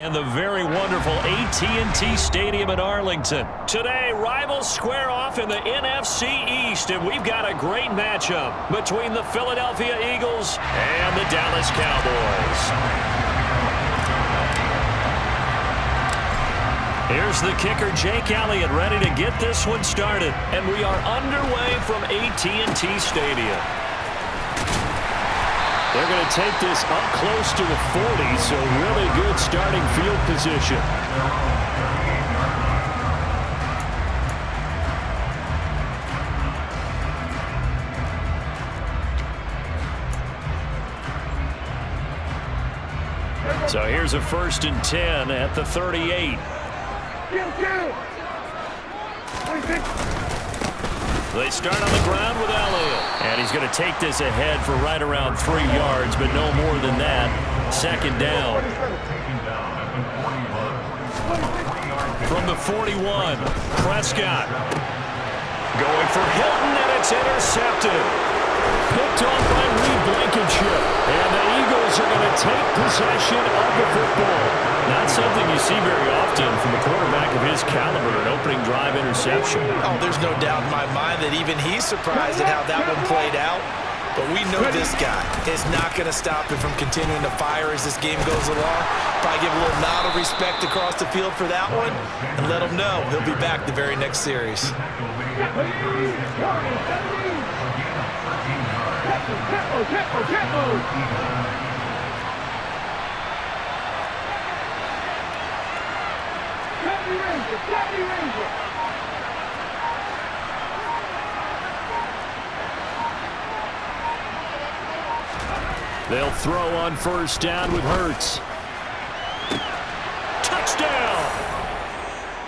And the very wonderful AT&T Stadium in Arlington. Today, rivals square off in the NFC East, and we've got a great matchup between the Philadelphia Eagles and the Dallas Cowboys. Here's the kicker, Jake Elliott, ready to get this one started. And we are underway from AT&T Stadium. They're going to take this up close to the 40, so really good starting field position. So here's a 1st and 10 at the 38. They start on the ground with Elliott. And he's going to take this ahead for right around 3 yards, but no more than that. 2nd down. From the 41, Prescott. Going for Hilton, and it's intercepted. Picked off by Reed Blankenship. And the Eagles are going to take possession of the football. Not something you see very often from a quarterback of his caliber, an opening drive interception. Oh, there's no doubt in my mind that even he's surprised at how that one played out. But we know this guy is not going to stop him from continuing to fire as this game goes along. Probably give a little nod of respect across the field for that one and let him know he'll be back the very next series. They'll throw on 1st down with Hurts. Touchdown!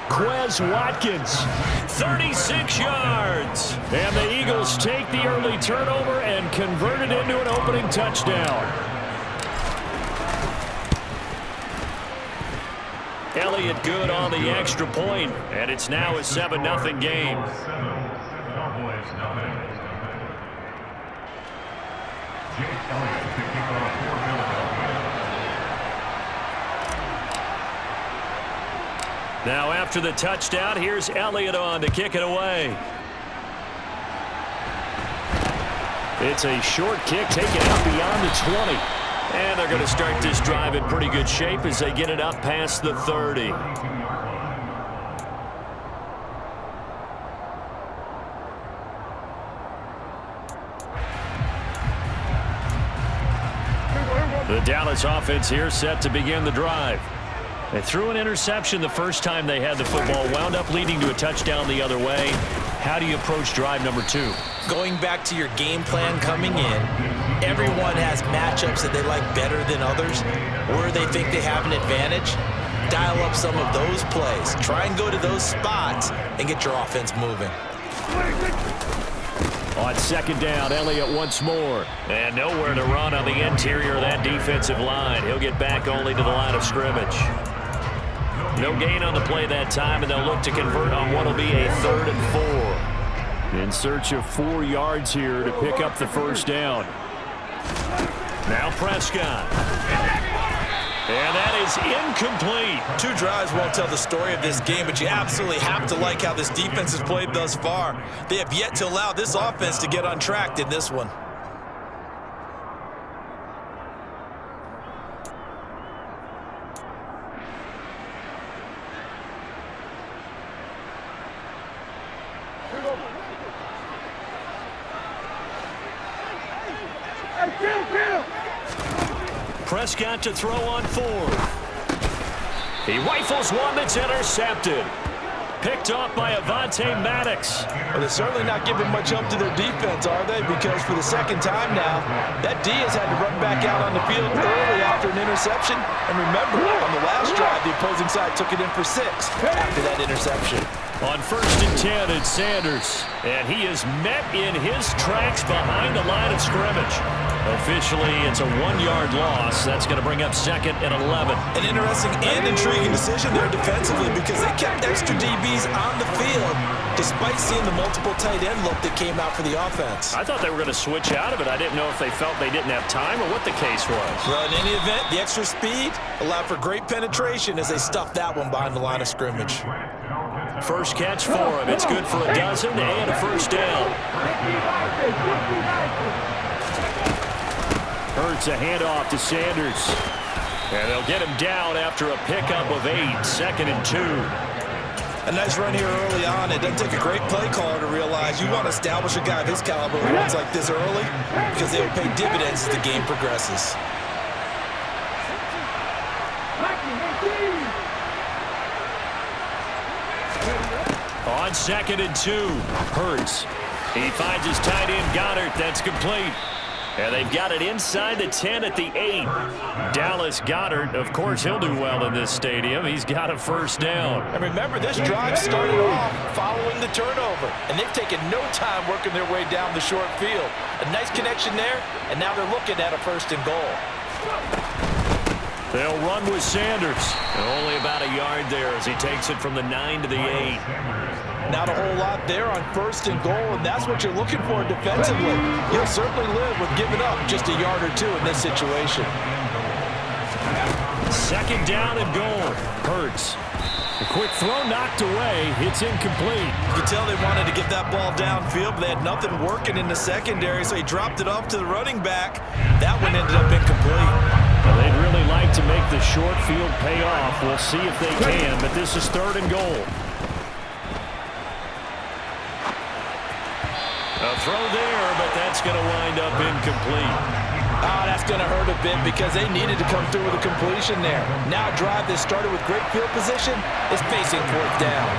Quez Watkins, 36 yards. And the Eagles take the early turnover and convert it into an opening touchdown. Elliott good on the extra point, and it's now a 7-0 game. Now after the touchdown, here's Elliott on to kick it away. It's a short kick taken out beyond the 20. And they're going to start this drive in pretty good shape as they get it up past the 30. The Dallas offense here set to begin the drive. They threw an interception the first time they had the football, wound up leading to a touchdown the other way. How do you approach drive number 2? Going back to your game plan coming in, everyone has matchups that they like better than others, or they think they have an advantage. Dial up some of those plays. Try and go to those spots and get your offense moving. On 2nd down, Elliott once more. And nowhere to run on the interior of that defensive line. He'll get back only to the line of scrimmage. No gain on the play that time, and they'll look to convert on what will be a 3rd and 4. In search of 4 yards here to pick up the 1st down. Now Prescott. And that is incomplete. 2 drives won't tell the story of this game, but you absolutely have to like how this defense has played thus far. They have yet to allow this offense to get untracked in this one. Prescott to throw on 4th. He rifles one that's intercepted. Picked off by Avonte Maddox. Well, they're certainly not giving much help to their defense, are they? Because for the 2nd time now, that D has had to run back out on the field early after an interception. And remember, on the last drive, the opposing side took it in for 6 after that interception. On 1st and 10, it's Sanders. And he is met in his tracks behind the line of scrimmage. Officially, it's a 1-yard loss. That's going to bring up 2nd and 11. An interesting and intriguing decision there defensively because they kept extra DBs on the field despite seeing the multiple tight end look that came out for the offense. I thought they were going to switch out of it. I didn't know if they felt they didn't have time or what the case was. Well, in any event, the extra speed allowed for great penetration as they stuffed that one behind the line of scrimmage. First catch for him. It's good for a dozen and a first down. Hurts a handoff to Sanders. And they'll get him down after a pickup of 8, 2nd and 2. A nice run here early on. It doesn't take a great play caller to realize you want to establish a guy of his caliber who runs like this early because they will pay dividends as the game progresses. On 2nd and 2, Hurts. He finds his tight end Goddard. That's complete. And they've got it inside the 10 at the 8. Dallas Goedert, of course, he'll do well in this stadium. He's got a first down. And remember, this drive started off following the turnover. And they've taken no time working their way down the short field. A nice connection there, and now they're looking at a 1st and goal. They'll run with Sanders. Only about a yard there as he takes it from the 9 to the 8. Not a whole lot there on 1st and goal, and that's what you're looking for defensively. You'll certainly live with giving up just a yard or 2 in this situation. 2nd down and goal. Hurts. A quick throw knocked away. It's incomplete. You could tell they wanted to get that ball downfield, but they had nothing working in the secondary, so he dropped it off to the running back. That one ended up incomplete. Well, they'd really like to make the short field pay off. We'll see if they can, but this is 3rd and goal. A throw there, but that's going to wind up incomplete. That's going to hurt a bit because they needed to come through with a completion there. Now a drive that started with great field position is facing 4th down.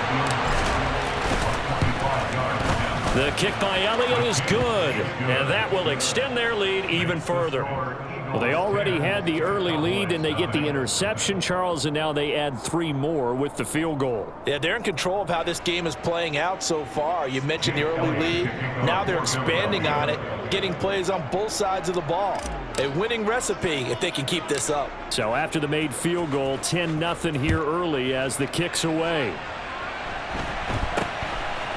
The kick by Elliott is good, and that will extend their lead even further. Well, they already had the early lead, and they get the interception, Charles, and now they add 3 more with the field goal. Yeah, they're in control of how this game is playing out so far. You mentioned the early lead. Now they're expanding on it, getting plays on both sides of the ball. A winning recipe if they can keep this up. So after the made field goal, 10-0 here early as the kick's away.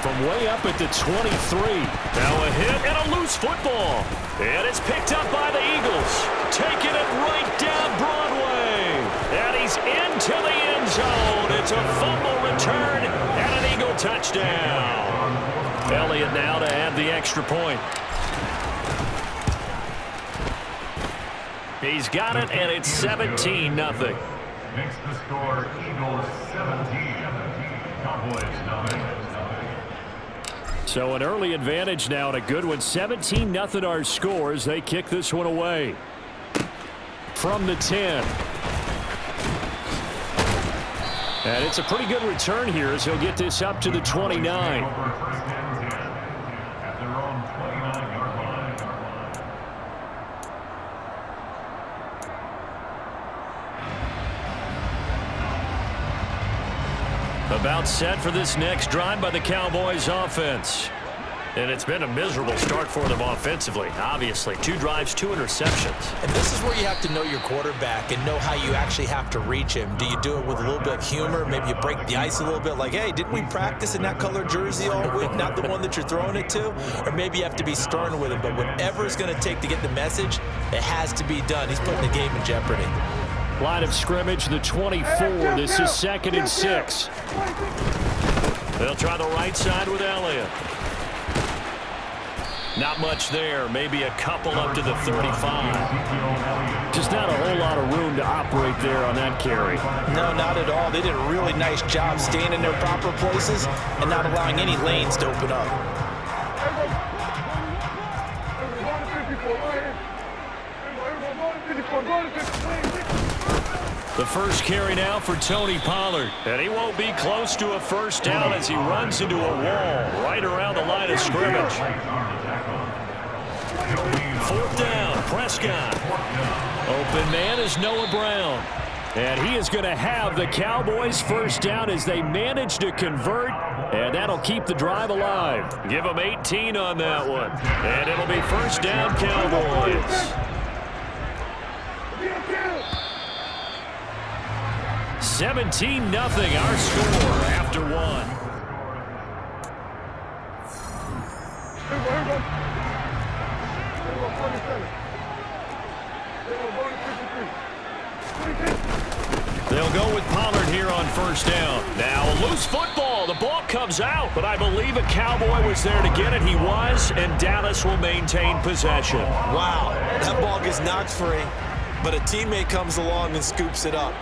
From way up at the 23. Now a hit and a loose football. And it's picked up by the Eagles. Taking it right down Broadway. And he's into the end zone. It's a fumble return and an Eagle touchdown. Elliott now to add the extra point. He's got it, and it's 17-0. Makes the score Eagles 17, Cowboys 9. So an early advantage now and a good one. 17-0 our scores. They kick this one away. From the 10. And it's a pretty good return here as he'll get this up to the 29. About set for this next drive by the Cowboys offense. And it's been a miserable start for them offensively, obviously. 2 drives, 2 interceptions. And this is where you have to know your quarterback and know how you actually have to reach him. Do you do it with a little bit of humor? Maybe you break the ice a little bit like, hey, didn't we practice in that color jersey all week? Not the one that you're throwing it to? Or maybe you have to be stern with him. But whatever it's going to take to get the message, it has to be done. He's putting the game in jeopardy. Line of scrimmage, the 24. This is 2nd and 6. They'll try the right side with Elliott. Not much there. Maybe a couple up to the 35. Just not a whole lot of room to operate there on that carry. No, not at all. They did a really nice job staying in their proper places and not allowing any lanes to open up. The first carry now for Tony Pollard. And he won't be close to a first down as he runs into a wall right around the line of scrimmage. 4th down, Prescott. Open man is Noah Brown. And he is going to have the Cowboys first down as they manage to convert, and that'll keep the drive alive. Give them 18 on that one, and it'll be first down Cowboys. 17-0 our score after one. They'll go with Pollard here on first down. Now a loose football. The ball comes out, but I believe a Cowboy was there to get it. He was, and Dallas will maintain possession. Wow, that ball gets knocked free, but a teammate comes along and scoops it up.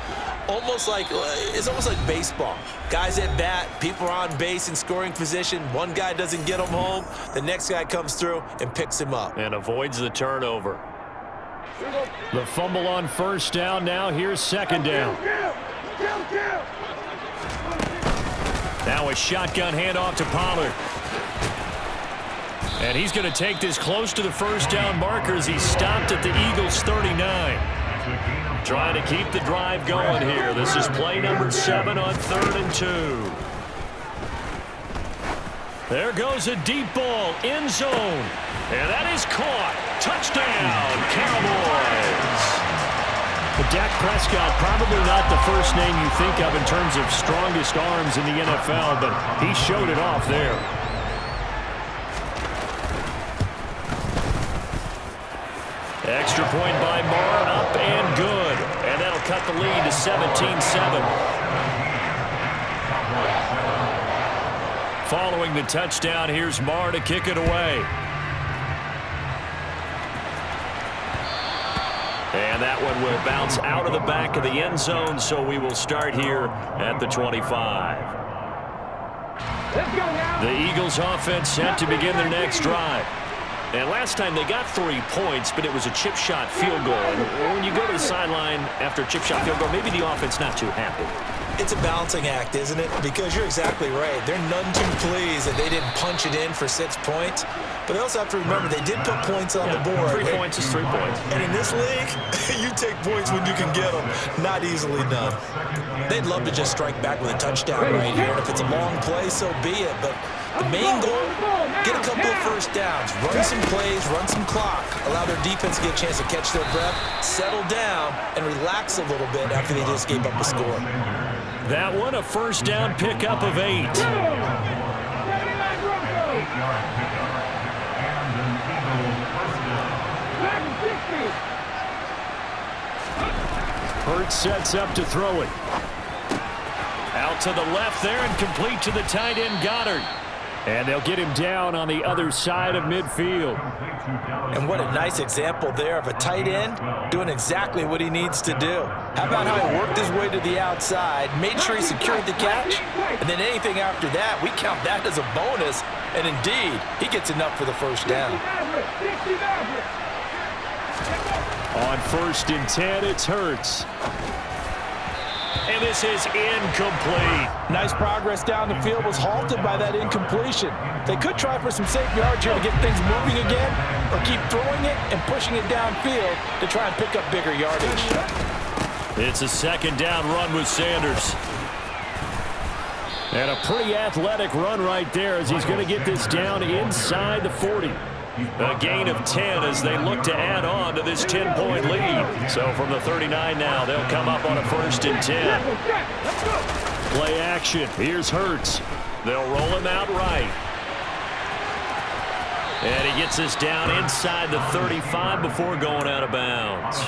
It's almost like baseball. Guys at bat, people are on base in scoring position. One guy doesn't get him home. The next guy comes through and picks him up. And avoids the turnover. The fumble on first down. Now here's second down. Now a shotgun handoff to Pollard. And he's going to take this close to the first down marker as he stopped at the Eagles' 39. Trying to keep the drive going here. This is play number 7 on 3rd and 2. There goes a deep ball, end zone. And that is caught. Touchdown, Cowboys. But Dak Prescott, probably not the first name you think of in terms of strongest arms in the NFL, but he showed it off there. Extra point by Marr, up and good. And that'll cut the lead to 17-7. Following the touchdown, here's Marr to kick it away. And that one will bounce out of the back of the end zone, so we will start here at the 25. The Eagles offense set to begin their next drive. And last time they got 3 points, but it was a chip shot field goal. And when you go to the sideline after a chip shot field goal, maybe the offense not too happy. It's a balancing act, isn't it? Because you're exactly right. They're none too pleased that they didn't punch it in for 6 points. But they also have to remember they did put points on the board. 3 points is 3 points. And in this league, you take points when you can get them. Not easily done. They'd love to just strike back with a touchdown right here. And if it's a long play, so be it. But the main goal, get a couple of first downs, run some plays, run some clock, allow their defense to get a chance to catch their breath, settle down, and relax a little bit after they just gave up a score. That one, a first down pickup of 8. Hurts sets up to throw it. Out to the left there and complete to the tight end Goddard. And they'll get him down on the other side of midfield. And what a nice example there of a tight end doing exactly what he needs to do. How about how he worked his way to the outside, made sure he secured the catch, and then anything after that, we count that as a bonus. And indeed, he gets enough for the first down. On 1st and 10, it's Hurts. And this is incomplete. Nice progress down the field was halted by that incompletion. They could try for some safe yards here to get things moving again, or keep throwing it and pushing it downfield to try and pick up bigger yardage. It's a 2nd down run with Sanders. And a pretty athletic run right there as he's going to get this down inside the 40. A gain of 10 as they look to add on to this 10-point lead. So from the 39 now, they'll come up on a 1st and 10. Play action. Here's Hurts. They'll roll him out right. And he gets us down inside the 35 before going out of bounds.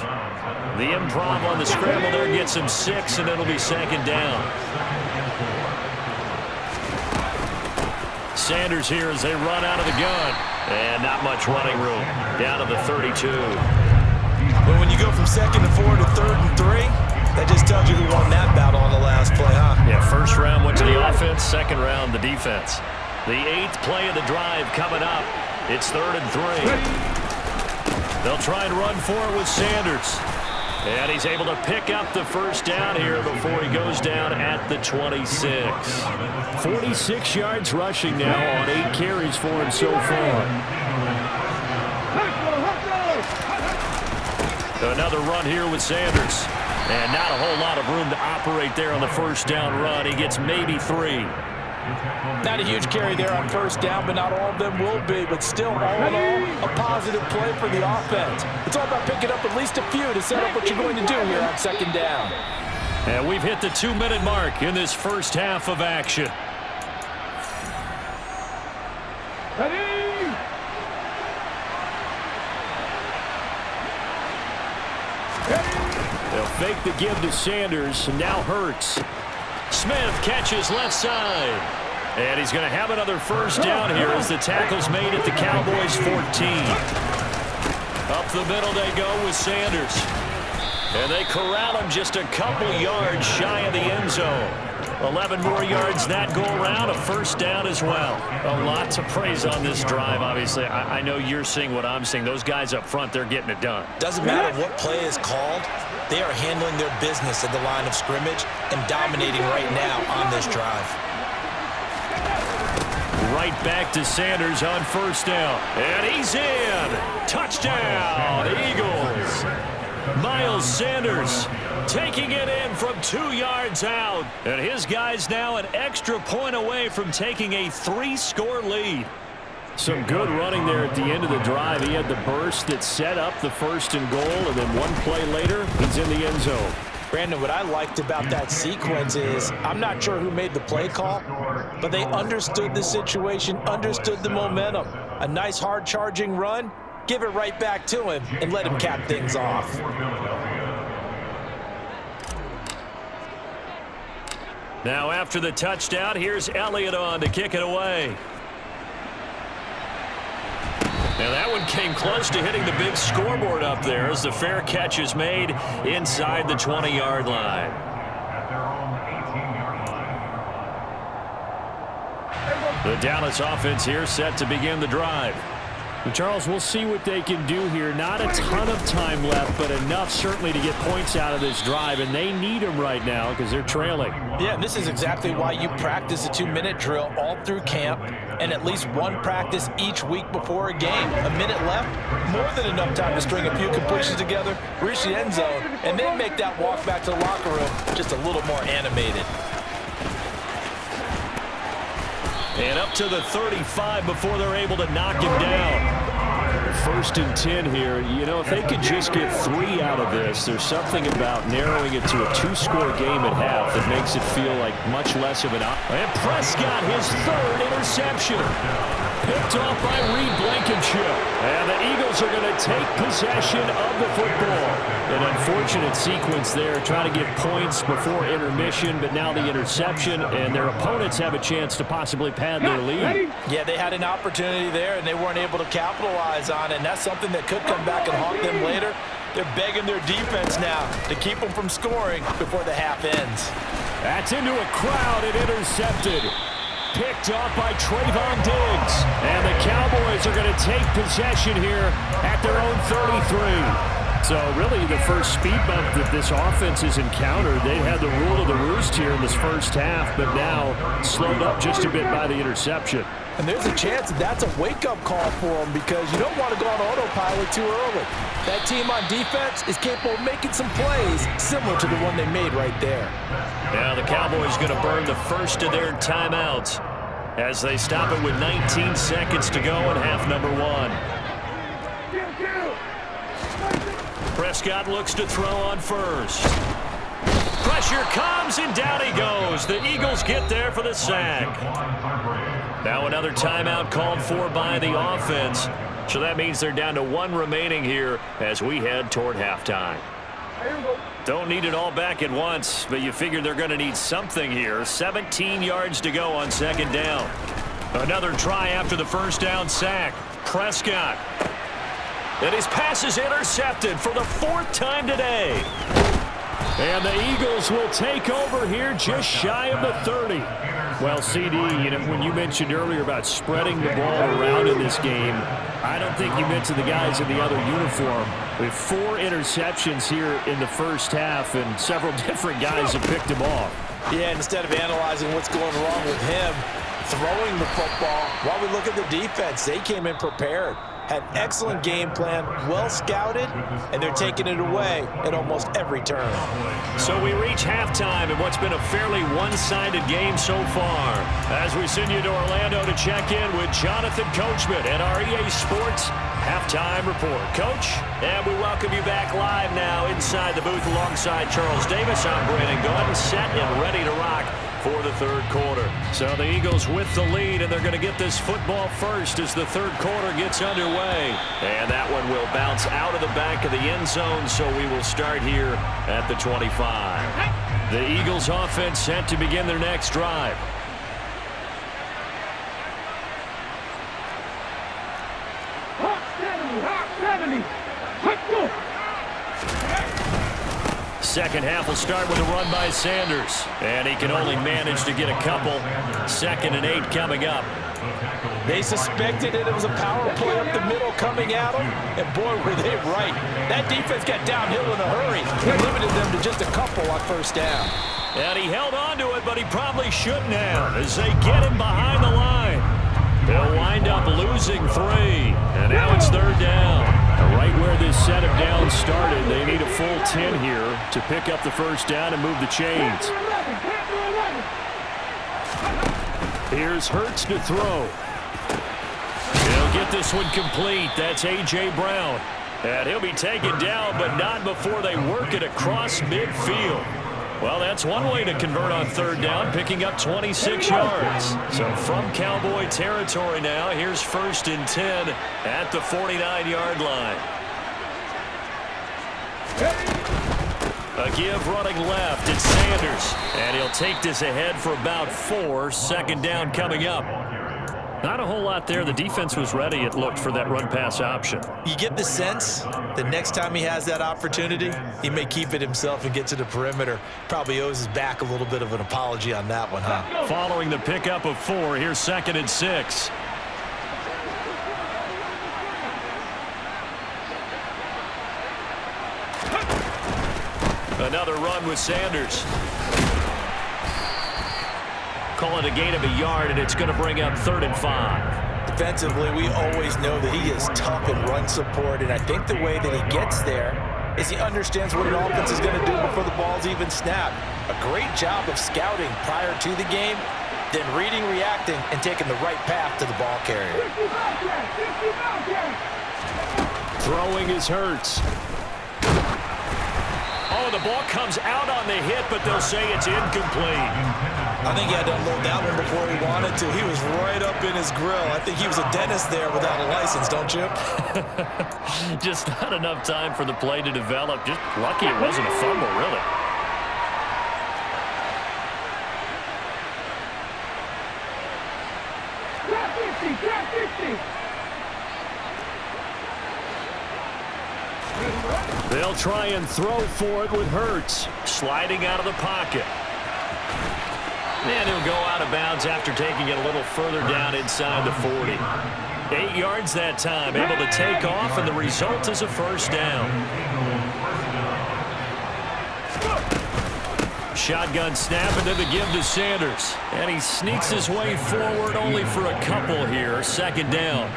The improv on the scramble there gets him 6, and it'll be 2nd down. Sanders here as they run out of the gun. And not much running room. Down to the 32. But when you go from 2nd and 4 to 3rd and 3, that just tells you who won that battle on the last play, huh? Yeah, 1st round went to the offense, 2nd round the defense. The 8th play of the drive coming up. It's 3rd and 3. They'll try and run for it with Sanders. And he's able to pick up the first down here before he goes down at the 26. 46 yards rushing now on 8 carries for him so far. Another run here with Sanders. And not a whole lot of room to operate there on the first down run. He gets maybe 3. Not a huge carry there on first down, but not all of them will be. But still, all in all, a positive play for the offense. It's all about picking up at least a few to set up what you're going to do here on second down. And we've hit the 2-minute mark in this first half of action. They'll fake the give to Sanders, and now Hurts. Smith catches left side. And he's going to have another first down here as the tackle's made at the Cowboys 14. Up the middle they go with Sanders. And they corral him just a couple yards shy of the end zone. 11 more yards that go around, a first down as well. A lot to praise on this drive, obviously. I know you're seeing what I'm seeing. Those guys up front, they're getting it done. Doesn't matter what play is called. They are handling their business at the line of scrimmage and dominating right now on this drive. Right back to Sanders on first down. And he's in. Touchdown, Eagles. Miles Sanders taking it in from 2 yards out. And his guy's now an extra point away from taking a 3-score lead. Some good running there at the end of the drive. He had the burst that set up the first and goal, and then one play later, he's in the end zone. Brandon, what I liked about that sequence is I'm not sure who made the play call, but they understood the situation, understood the momentum. A nice hard-charging run, give it right back to him, and let him cap things off. Now after the touchdown, here's Elliott on to kick it away. Now that one came close to hitting the big scoreboard up there as the fair catch is made inside the 20-yard line. The Dallas offense here set to begin the drive. And Charles, we'll see what they can do here. Not a ton of time left, but enough certainly to get points out of this drive, and they need them right now because they're trailing. Yeah, and this is exactly why you practice a 2-minute drill all through camp and at least one practice each week before a game. A minute left, more than enough time to string a few completions together, reach the end zone, and then make that walk back to the locker room just a little more animated. And up to the 35 before they're able to knock him down. First and 10 here. You know, if they could just get 3 out of this, there's something about narrowing it to a 2-score game at half that makes it feel like much less of an option. And Prescott, his 3rd interception. Picked off by Reed Blankenship. And the Eagles are going to take possession of the football. An unfortunate sequence there, trying to get points before intermission, but now the interception, and their opponents have a chance to possibly pad their lead. Yeah, they had an opportunity there, and they weren't able to capitalize on it, and that's something that could come back and haunt them later. They're begging their defense now to keep them from scoring before the half ends. That's into a crowd and intercepted. Picked off by Trayvon Diggs. And the Cowboys are going to take possession here at their own 33. So really the first speed bump that this offense has encountered. They had the rule of the roost here in this first half, but now slowed up just a bit by the interception. And there's a chance that that's a wake-up call for them because you don't want to go on autopilot too early. That team on defense is capable of making some plays similar to the one they made right there. Now the Cowboys going to burn the first of their timeouts as they stop it with 19 seconds to go in half number 1. Prescott looks to throw on first. Pressure comes, and down he goes. The Eagles get there for the sack. Now another timeout called for by the offense. So that means they're down to 1 remaining here as we head toward halftime. Don't need it all back at once, but you figure they're going to need something here. 17 yards to go on second down. Another try after the first down sack. Prescott. And his pass is intercepted for the 4th time today. And the Eagles will take over here just shy of the 30. Well, CD, you know, when you mentioned earlier about spreading the ball around in this game, I don't think you mentioned the guys in the other uniform. We have 4 interceptions here in the first half, and several different guys have picked him off. Yeah, instead of analyzing what's going wrong with him throwing the football, while we look at the defense, they came in prepared. had an excellent game plan, well scouted, and they're taking it away at almost every turn. So we reach halftime in what's been a fairly one-sided game so far. As we send you to Orlando to check in with Jonathan Coachman at our EA Sports Halftime Report. Coach, and we welcome you back live now inside the booth alongside Charles Davis. I'm Brandon Gordon, set and ready to rock for the third quarter. So the Eagles with the lead, and they're going to get this football first as the third quarter gets underway. And that one will bounce out of the back of the end zone, so we will start here at the 25. The Eagles offense set to begin their next drive. Second half will start with a run by Sanders. And he can only manage to get a couple. 2nd and 8 coming up. They suspected it was a power play up the middle coming at them, and boy, were they right. That defense got downhill in a hurry and limited them to just a couple on first down. And he held on to it, but he probably shouldn't have as they get him behind the line. They'll wind up losing 3, and now it's third down. Right where this set of downs started, they need a full 10 here to pick up the first down and move the chains. Here's Hurts to throw. He'll get this one complete. That's A.J. Brown. And he'll be taken down, but not before they work it across midfield. Well, that's one way to convert on third down, picking up 26 yards. So from Cowboy territory now, here's 1st and 10 at the 49-yard line. A give running left, it's Sanders. And he'll take this ahead for about 4. 2nd down coming up. Not a whole lot there. The defense was ready, it looked, for that run-pass option. You get the sense the next time he has that opportunity, he may keep it himself and get to the perimeter. Probably owes his back a little bit of an apology on that one, huh? Following the pickup of 4, here's 2nd and 6. Another run with Sanders. Call it a gain of a yard, and it's going to bring up 3rd and 5. Defensively, we always know that he is tough in run support, and I think the way that he gets there is he understands what an offense is going to do before the ball's even snapped. A great job of scouting prior to the game, then reading, reacting, and taking the right path to the ball carrier. Throwing is Hurts. Oh, the ball comes out on the hit, but they'll say it's incomplete. I think he had to unload that one before he wanted to. He was right up in his grill. I think he was a dentist there without a license, don't you? Just not enough time for the play to develop. Just lucky it wasn't a fumble, really. They'll try and throw for it with Hurts. Sliding out of the pocket. And he'll go out of bounds after taking it a little further down inside the 40. 8 yards that time, able to take off, and the result is a first down. Shotgun snap, and then the give to Sanders. And he sneaks his way forward only for a couple here. 2nd down.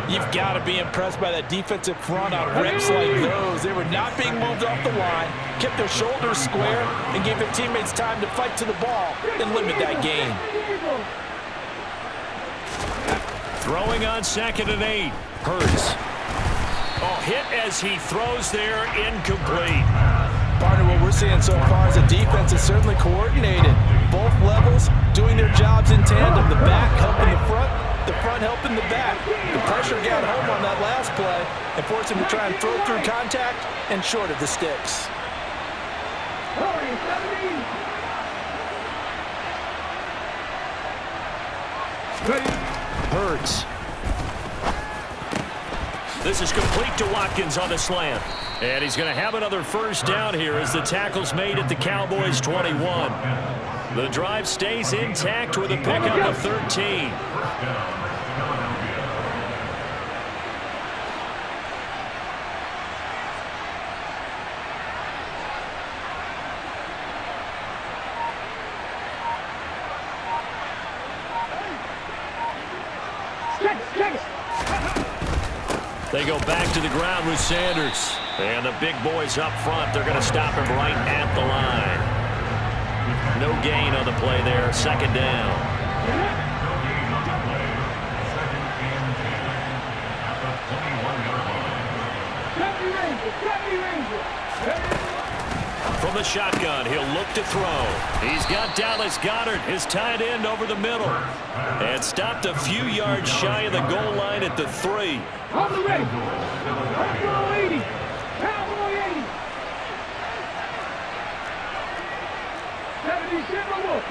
You've got to be impressed by that defensive front on reps like those. They were not being moved off the line, kept their shoulders square, and gave their teammates time to fight to the ball and limit that gain. Throwing on 2nd and 8. Hurts. Oh, hit as he throws there, incomplete. Partner, what we're seeing so far is the defense is certainly coordinated. Both levels doing their jobs in tandem. The back helping the front helping the back. The pressure got home on that last play and forced him to try and throw through contact and short of the sticks. Hurts. This is complete to Watkins on the slant. And he's going to have another first down here as the tackle's made at the Cowboys 21. The drive stays intact with a pickup of 13. They go back to the ground with Sanders. And the big boys up front, they're going to stop him right at the line. No gain on the play there, second down. From the shotgun, he'll look to throw. He's got Dallas Goedert, his tight end, over the middle. And stopped a few yards shy of the goal line at the 3. On the ready. Cowboy 80. Cowboy 80. 77 Wolf.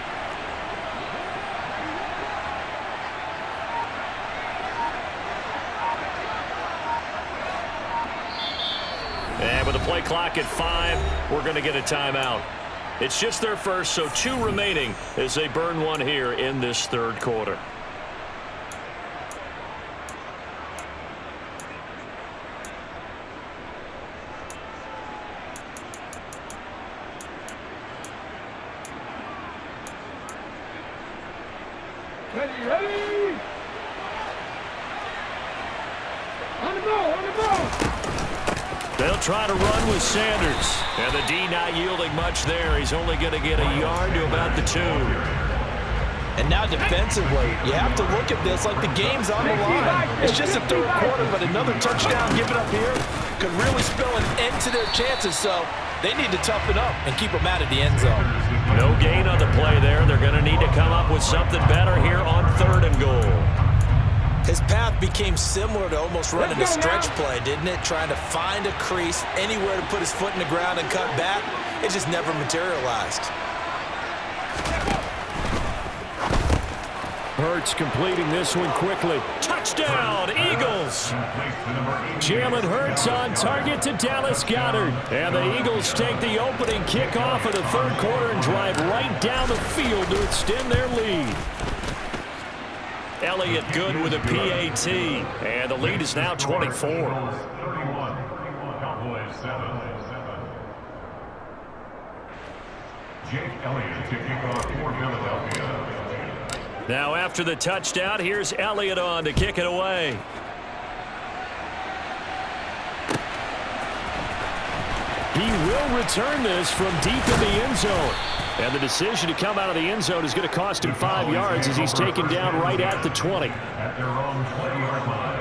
And with the play clock at 5, we're going to get a timeout. It's just their first, so 2 remaining as they burn one here in this third quarter. Ready. On the ball, on the ball. They'll try to run with Sanders. And the D not yielding much there. He's only going to get a yard to about the 2. And now defensively, you have to look at this like the game's on the line. It's just a third quarter, but another touchdown given up here could really spell an end to their chances. So they need to toughen up and keep them out of the end zone. No gain on the play there. They're going to need to come up with something better here on 3rd and goal. His path became similar to almost running a stretch play, didn't it? Trying to find a crease, anywhere to put his foot in the ground and cut back. It just never materialized. Hurts completing this one quickly. Touchdown, Eagles! Jalen Hurts on target to Dallas Goedert. And the Eagles take the opening kickoff of the third quarter and drive right down the field to extend their lead. Elliott good with a PAT. And the lead is now 24. 31. Cowboys 7. Jake Elliott to kick off for Philadelphia. Now after the touchdown, here's Elliott on to kick it away. He will return this from deep in the end zone. And the decision to come out of the end zone is going to cost him 5 yards as he's taken down right at the 20. At their own 20-yard line.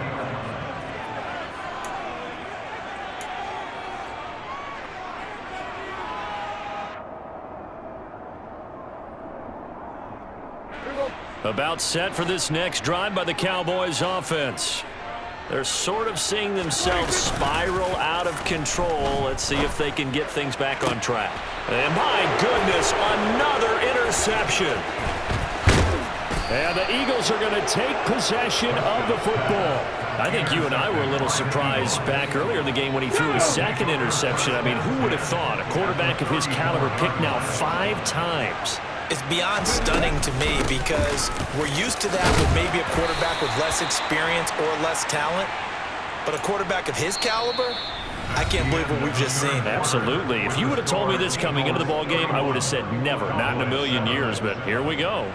About set for this next drive by the Cowboys offense. They're sort of seeing themselves spiral out of control. Let's see if they can get things back on track. And my goodness, another interception. And the Eagles are going to take possession of the football. I think you and I were a little surprised back earlier in the game when he threw his second interception. I mean, who would have thought a quarterback of his caliber picked now 5 times? It's beyond stunning to me because we're used to that with maybe a quarterback with less experience or less talent. But a quarterback of his caliber, I can't believe what we've just seen. Absolutely. If you would have told me this coming into the ball game, I would have said never, not in a million years. But here we go.